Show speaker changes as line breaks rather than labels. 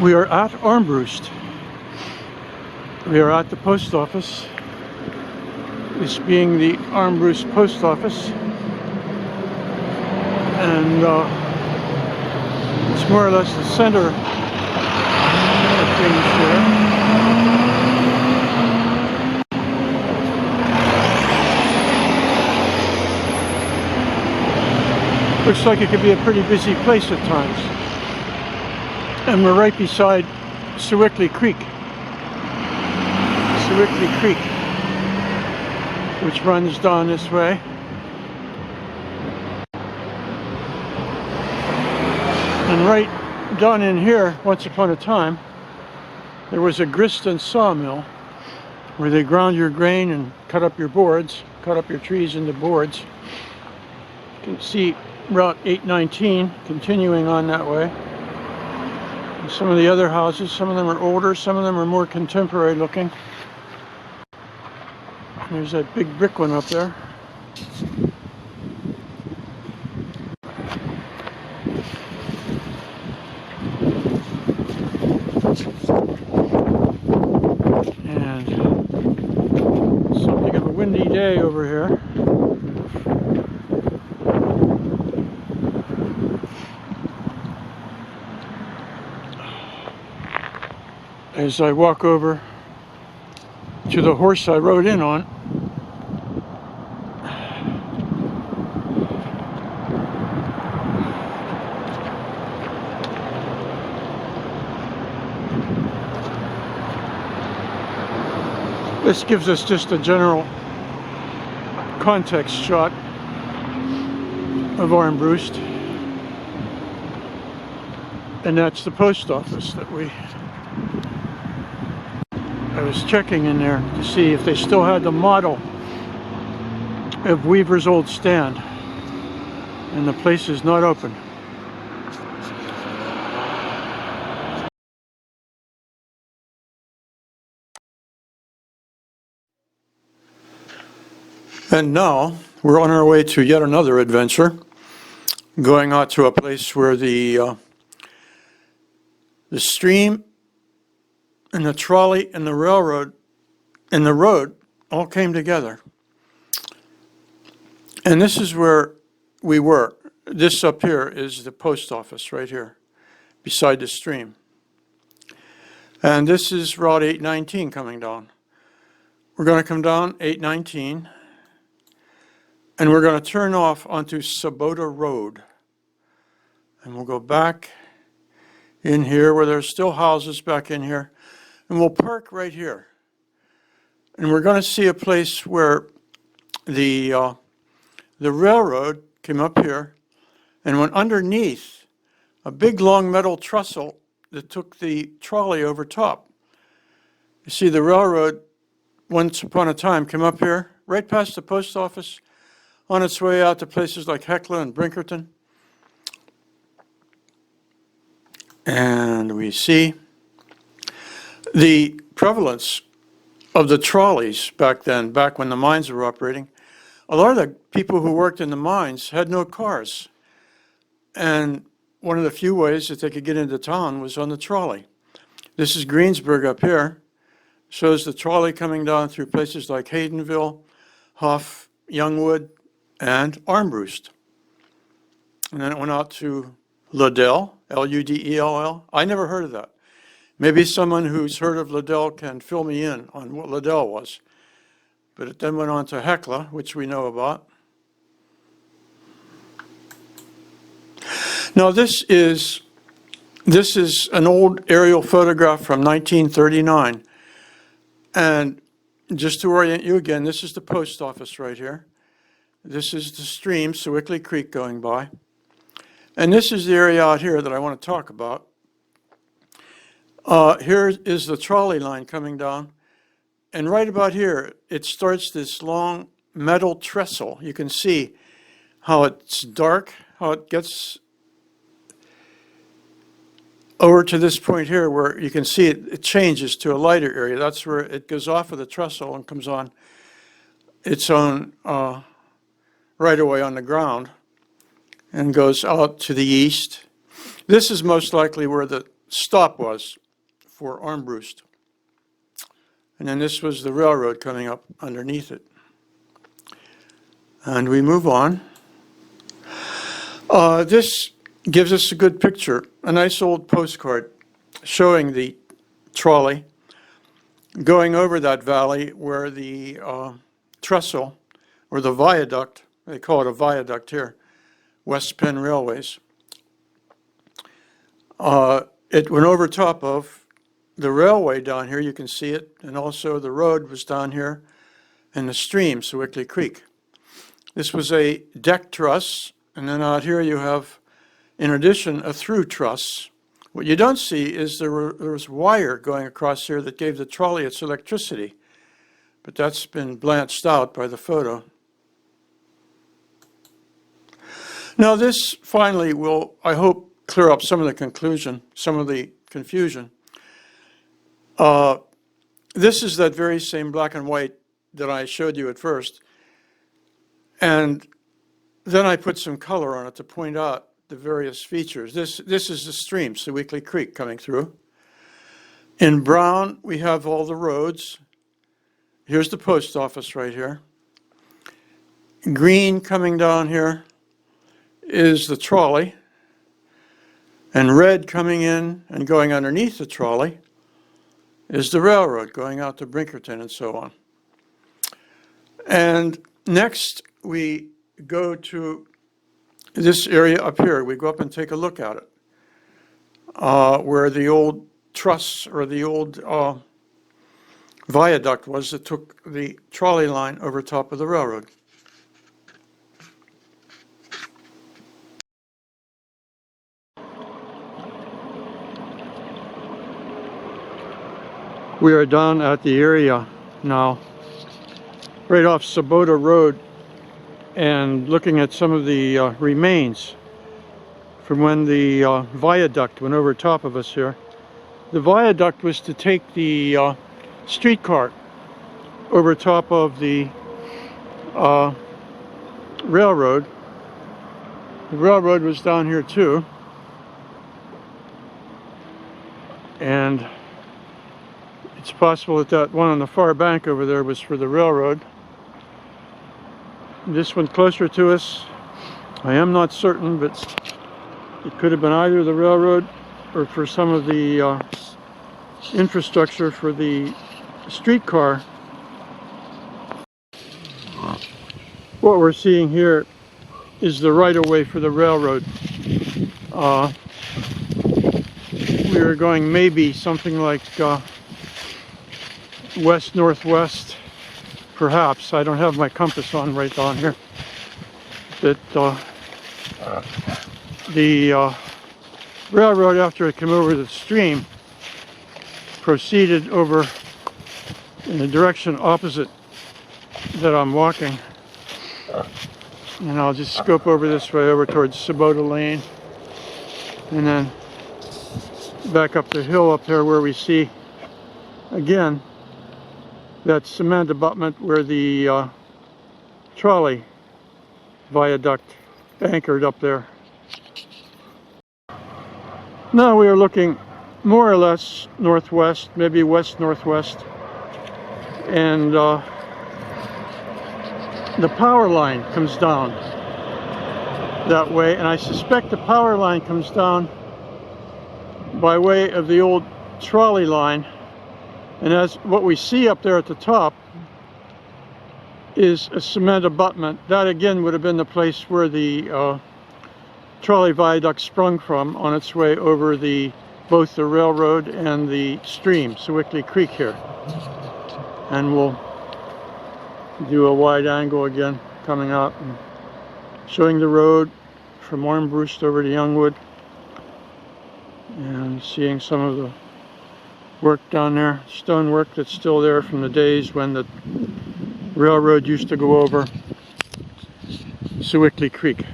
We are at Armbrust. We are at the post office. This being the Armbrust post office. And it's more or less the center of things here. Looks like it could be a pretty busy place at times. And we're right beside Sewickley Creek. Sewickley Creek, which runs down this way. And right down in here, once upon a time, there was a grist and sawmill where they ground your grain and cut up your boards, cut up your trees into boards. You can see Route 819 continuing on that way. And some of the other houses, some of them are older, some of them are more contemporary looking. There's that big brick one up there. And something of a windy day over here. As I walk over to the horse I rode in on, this gives us just a general context shot of Armbrust, and that's the post office that I was checking in there to see if they still had the model of Weaver's old stand, and the place is not open. And now we're on our way to yet another adventure, going out to a place where the stream and the trolley and the railroad and the road all came together. And this is where we were. This up here is the post office right here beside the stream. And this is Route 819 coming down. We're going to come down 819 and we're going to turn off onto Sabota Road. And we'll go back in here where there's still houses back in here. And we'll park right here. And we're going to see a place where the railroad came up here and went underneath a big long metal trestle that took the trolley over top. You see, the railroad once upon a time came up here right past the post office on its way out to places like Hecla and Brinkerton. And we see the prevalence of the trolleys back then, back when the mines were operating. A lot of the people who worked in the mines had no cars. And one of the few ways that they could get into town was on the trolley. This is Greensburg up here. Shows the trolley coming down through places like Haydenville, Huff, Youngwood, and Armbrust. And then it went out to Ludell, L-U-D-E-L-L. I never heard of that. Maybe someone who's heard of Ludell can fill me in on what Ludell was. But it then went on to Hecla, which we know about. Now this is an old aerial photograph from 1939. And just to orient you again, this is the post office right here. This is the stream, Sewickley Creek, going by. And this is the area out here that I want to talk about. Here is the trolley line coming down. And right about here, it starts this long metal trestle. You can see how it's dark, how it gets over to this point here where you can see it changes to a lighter area. That's where it goes off of the trestle and comes on its own right away on the ground and goes out to the east. This is most likely where the stop was for Armbrust. And then this was the railroad coming up underneath it. And we move on. This gives us a good picture, a nice old postcard showing the trolley going over that valley where the trestle, or the viaduct, they call it a viaduct here, West Penn Railways. It went over top of the railway down here, you can see it, and also the road was down here, and the stream, Sewickley Creek. This was a deck truss, and then out here you have, in addition, a through truss. What you don't see is there was wire going across here that gave the trolley its electricity, but that's been blanched out by the photo. Now this finally will, I hope, clear up some of the confusion. This is that very same black and white that I showed you at first, and then I put some color on it to point out the various features. This is the stream, Sewickley Creek, coming through. In brown, we have all the roads. Here's the post office right here. Green coming down here is the trolley. And red coming in and going underneath the trolley is the railroad going out to Brinkerton and so on. And next we go to this area up here. We go up and take a look at it, where the old truss or the old viaduct was that took the trolley line over top of the railroad. We are down at the area now, right off Sabota Road, and looking at some of the remains from when the viaduct went over top of us here. The viaduct was to take the streetcar over top of the railroad. The railroad was down here too, and it's possible that that one on the far bank over there was for the railroad. This one closer to us, I am not certain, but it could have been either the railroad or for some of the infrastructure for the streetcar. What we're seeing here is the right-of-way for the railroad. We are going maybe something like west-northwest, perhaps. I don't have my compass on right down here. That the railroad, after it came over the stream, proceeded over in the direction opposite that I'm walking. And I'll just scope over this way over towards Sabota Lane, and then back up the hill up there where we see again that cement abutment where the trolley viaduct anchored up there. Now we are looking more or less northwest, maybe west-northwest, and the power line comes down that way, and I suspect the power line comes down by way of the old trolley line. And as what we see up there at the top is a cement abutment. That again would have been the place where the trolley viaduct sprung from on its way over both the railroad and the stream, Sewickley Creek here. And we'll do a wide angle again coming out and showing the road from Armbrust over to Youngwood, and seeing some of the work down there, stonework that's still there from the days when the railroad used to go over Sewickley Creek.